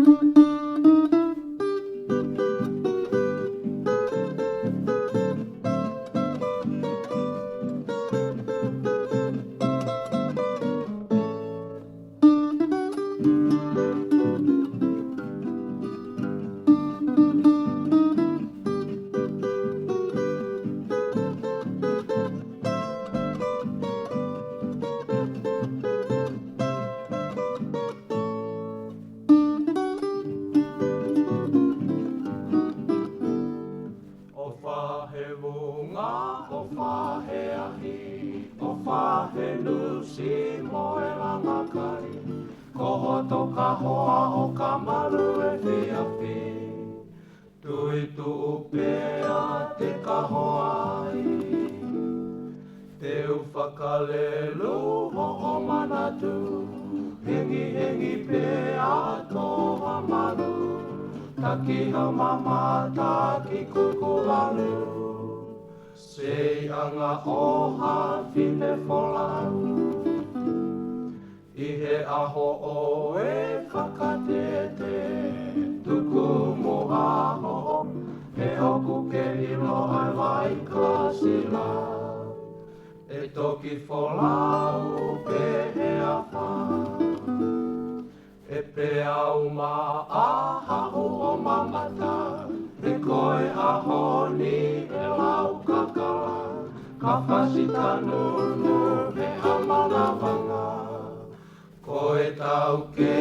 O whahe wunga, o whahe ahi, o whahe nusi moe langa kai. Koho toka hoa o ka maru e whiawhi, tui tuu pea te ka hoa ai. Teu whakalelu ho o manatu, hengi hengi pea toha maru. Taki ha mamata ki kukulalu, sei anga oha whine wholau. I he aho o e whakatete, tuku mo aho, he hoku ke ilo ai wai ka sila. E toki wholau pe he awha, e pe au ma aha o mamata, e koe aho ni e lau kakala, ka whasi tanunu he amanawanga, koe tau ke